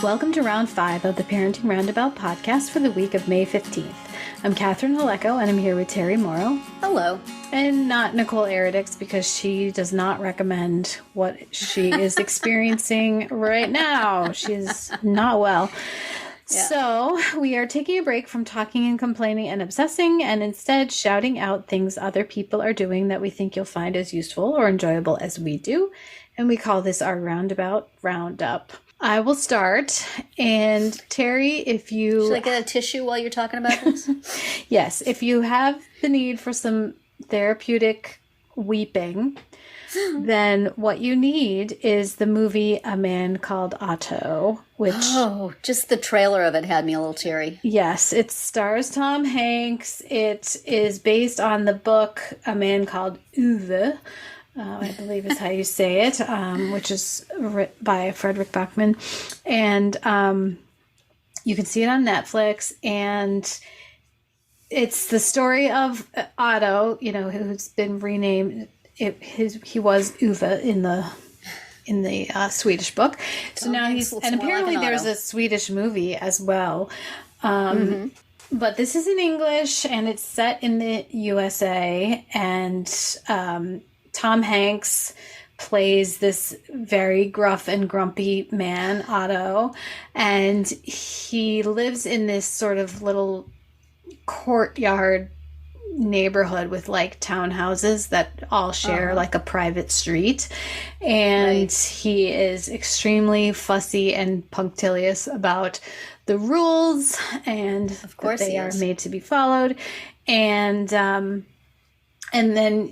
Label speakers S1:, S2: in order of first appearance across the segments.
S1: Welcome to Round 5 of the Parenting Roundabout podcast for the week of May 15th. I'm Catherine Haleko, and I'm here with Terry Morrow.
S2: Hello.
S1: And not Nicole Eridix, because she does not recommend what she is experiencing right now. She's not well. Yeah. So we are taking a break from talking and complaining and obsessing, and instead shouting out things other people are doing that we think you'll find as useful or enjoyable as we do. And we call this our Roundabout Roundup. I will start. And Terry, if you...
S2: Should I get a tissue while you're talking about this?
S1: Yes. If you have the need for some therapeutic weeping, then what you need is the movie A Man Called Otto, which...
S2: Oh, just the trailer of it had me a little teary.
S1: Yes. It stars Tom Hanks. It is based on the book A Man Called Uwe, I believe is how you say it, which is written by Frederick Bachman. And you can see it on Netflix. And it's the story of Otto, who's been renamed. He was Uwe in the Swedish book. So now and apparently there's a Swedish movie as well. But this is in English, and it's set in the USA, and Tom Hanks plays this very gruff and grumpy man, Otto, and he lives in this sort of little courtyard neighborhood with like townhouses that all share like a private street, and he is extremely fussy and punctilious about the rules, and of course they are made to be followed, and then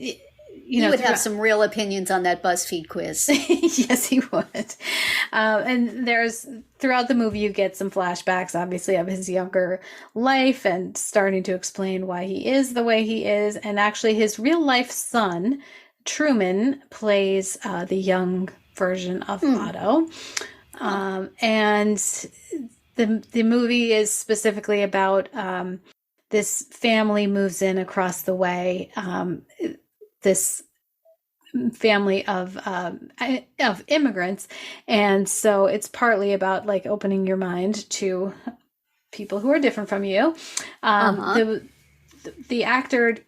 S2: he would have some real opinions on that BuzzFeed quiz.
S1: Yes, he would. And throughout the movie, you get some flashbacks, obviously, of his younger life and starting to explain why he is the way he is. And actually, his real life son, Truman, plays the young version of Otto. And the movie is specifically about this family moves in across the way. This family of immigrants, and so it's partly about like opening your mind to people who are different from you. The actor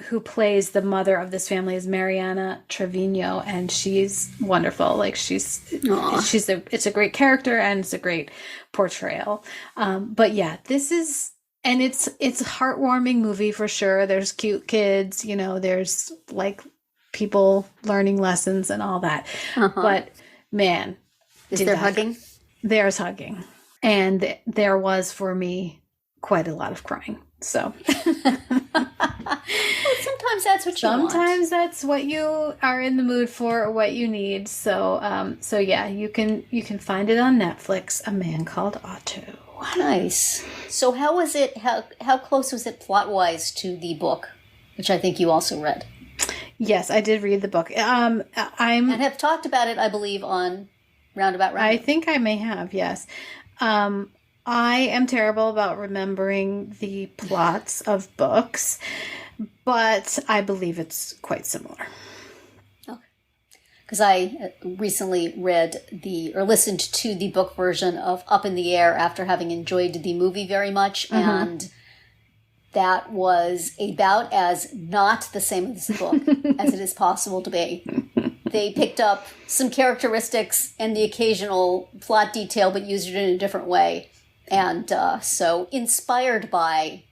S1: who plays the mother of this family is Mariana Trevino, and she's wonderful. Like it's a great character, and it's a great portrayal. But yeah, this is. And it's a heartwarming movie for sure. There's cute kids, there's like people learning lessons and all that. But man,
S2: is there hugging?
S1: There's hugging. And there was, for me, quite a lot of crying. So
S2: well, sometimes that's what you want.
S1: Sometimes that's what you are in the mood for, or what you need. So yeah, you can find it on Netflix, A Man Called Otto.
S2: Nice. So how was it? How close was it plot-wise to the book, which I think you also read?
S1: Yes, I did read the book.
S2: And have talked about it, I believe, on Roundabout.
S1: I think I may have. Yes. I am terrible about remembering the plots of books, but I believe it's quite similar.
S2: Because I recently listened to the book version of Up in the Air after having enjoyed the movie very much. And that was about as not the same as the book as it is possible to be. They picked up some characteristics and the occasional plot detail, but used it in a different way. And so inspired by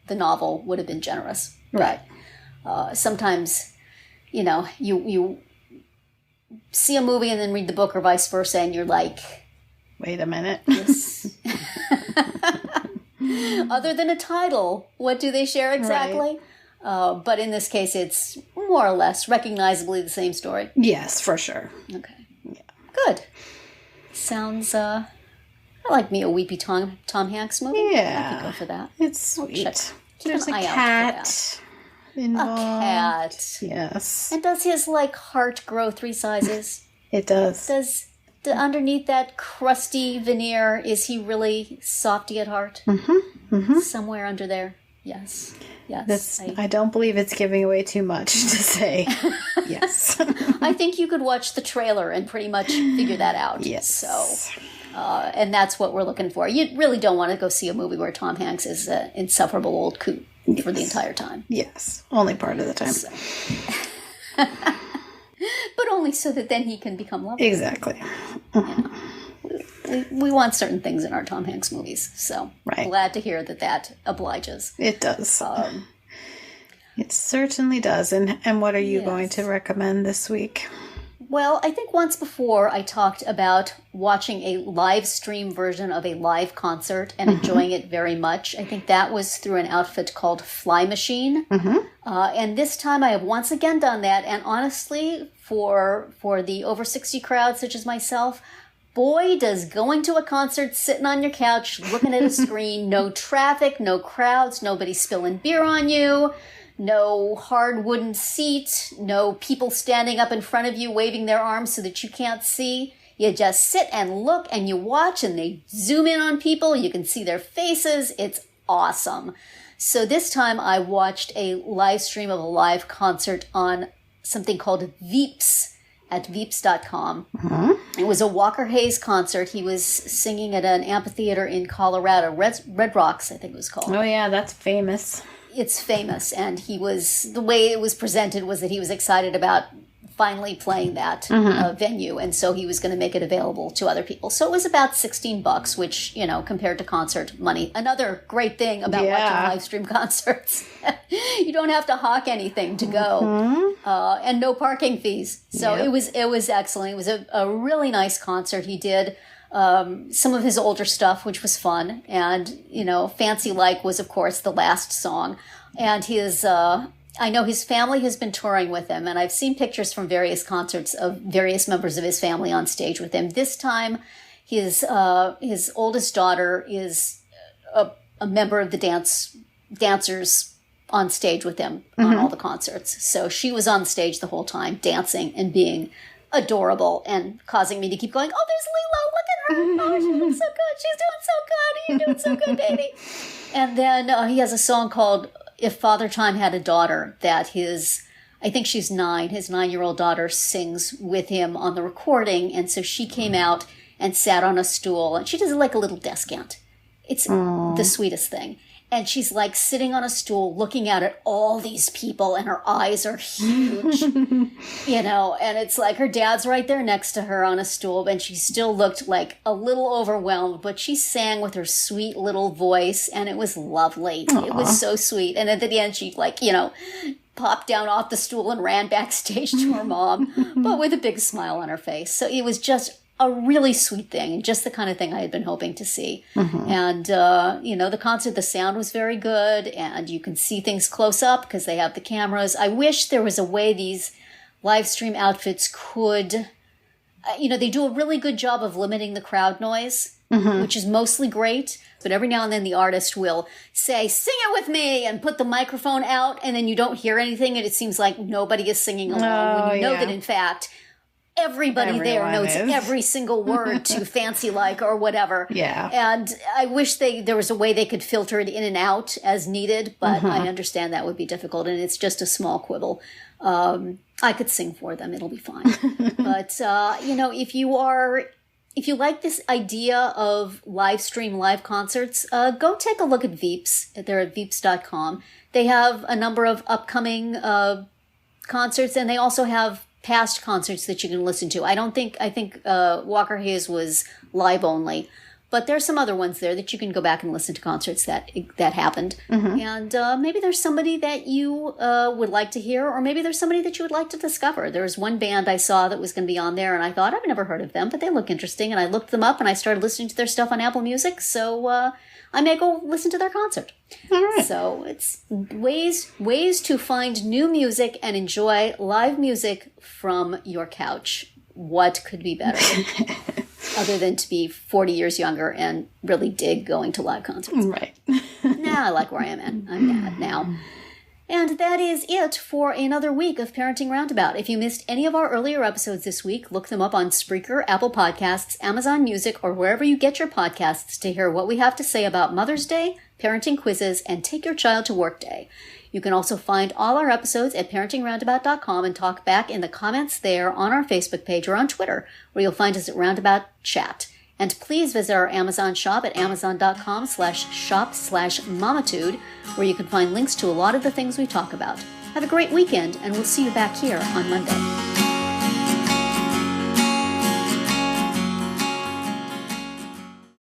S2: the novel would have been generous.
S1: Right.
S2: But sometimes, you see a movie and then read the book, or vice versa, and you're like,
S1: wait a minute.
S2: This... Other than a title, what do they share exactly? Right. But in this case, it's more or less recognizably the same story.
S1: Yes, for sure.
S2: Okay. Yeah. Good. Sounds, I like me a weepy Tom Hanks movie.
S1: Yeah.
S2: I could go for that.
S1: It's sweet.
S2: There's
S1: a cat involved.
S2: A cat.
S1: Yes.
S2: And does his, heart grow 3 sizes?
S1: It does.
S2: Does underneath that crusty veneer, is he really softy at heart?
S1: Mm-hmm. Mm-hmm.
S2: Somewhere under there. Yes. Yes.
S1: I don't believe it's giving away too much to say yes.
S2: I think you could watch the trailer and pretty much figure that out.
S1: Yes.
S2: So, and that's what we're looking for. You really don't want to go see a movie where Tom Hanks is an insufferable old coot for the entire time.
S1: Yes. Only part of the time.
S2: So. But only so that then he can become lovable.
S1: Exactly.
S2: We want certain things in our Tom Hanks movies, so glad to hear that obliges.
S1: It does. It certainly does. And what are you going to recommend this week?
S2: Well, I think once before I talked about watching a live stream version of a live concert and enjoying it very much. I think that was through an outfit called Fly Machine. And this time I have once again done that. And honestly, for the over 60 crowd such as myself, boy, does going to a concert, sitting on your couch, looking at a screen, no traffic, no crowds, nobody spilling beer on you, no hard wooden seat, no people standing up in front of you waving their arms so that you can't see. You just sit and look and you watch and they zoom in on people. You can see their faces. It's awesome. So this time I watched a live stream of a live concert on something called Veeps at Veeps.com. It was a Walker Hayes concert. He was singing at an amphitheater in Colorado, Red Rocks, I think it was called.
S1: Oh yeah, that's famous.
S2: It's famous, and the way it was presented was that he was excited about finally playing that venue, and so he was going to make it available to other people. So it was about $16, which, compared to concert money, another great thing about watching live stream concerts. You don't have to hawk anything to go, and no parking fees. So it was excellent. It was a really nice concert. He did some of his older stuff, which was fun. And, Fancy Like was, of course, the last song. And I know his family has been touring with him, and I've seen pictures from various concerts of various members of his family on stage with him. This time, his oldest daughter is a member of the dancers on stage with him on all the concerts. So she was on stage the whole time, dancing and being adorable and causing me to keep going, oh, there's Lilo, look at her. Oh, she looks so good. She's doing so good. You're doing so good, baby. And then he has a song called If Father Time Had a Daughter that I think she's 9, his 9-year-old daughter sings with him on the recording. And so she came out and sat on a stool, and she does it like a little descant. It's the sweetest thing. And she's like sitting on a stool looking out at all these people, and her eyes are huge, and it's like her dad's right there next to her on a stool, and she still looked like a little overwhelmed, but she sang with her sweet little voice, and it was lovely. Aww. It was so sweet. And at the end, she popped down off the stool and ran backstage to her mom, but with a big smile on her face. So it was just a really sweet thing, and just the kind of thing I had been hoping to see. And, the concert, the sound was very good, and you can see things close up because they have the cameras. I wish there was a way these live stream outfits could, they do a really good job of limiting the crowd noise, which is mostly great. But every now and then the artist will say, sing it with me, and put the microphone out, and then you don't hear anything, and it seems like nobody is singing along when you know that, in fact, everyone there knows every single word to Fancy Like or whatever. Yeah. And I wish there was a way they could filter it in and out as needed, but I understand that would be difficult, and it's just a small quibble. I could sing for them. It'll be fine. But, if you like this idea of live stream live concerts, go take a look at Veeps. They're at Veeps.com. They have a number of upcoming concerts, and they also have past concerts that you can listen to. I think Walker Hayes was live only, but there's some other ones there that you can go back and listen to concerts that happened. And maybe there's somebody that you would like to hear, or maybe there's somebody that you would like to discover. There's one band I saw that was going to be on there, and I thought, I've never heard of them, but they look interesting, and I looked them up, and I started listening to their stuff on Apple Music, so I may go listen to their concert. All right. So it's ways to find new music and enjoy live music from your couch. What could be better other than to be 40 years younger and really dig going to live concerts?
S1: Right.
S2: I like where I'm at now. And that is it for another week of Parenting Roundabout. If you missed any of our earlier episodes this week, look them up on Spreaker, Apple Podcasts, Amazon Music, or wherever you get your podcasts to hear what we have to say about Mother's Day, parenting quizzes, and Take Your Child to Work Day. You can also find all our episodes at parentingroundabout.com and talk back in the comments there on our Facebook page or on Twitter, where you'll find us at Roundabout Chat. And please visit our Amazon shop at amazon.com/shop/mamitude, where you can find links to a lot of the things we talk about. Have a great weekend, and we'll see you back here on Monday.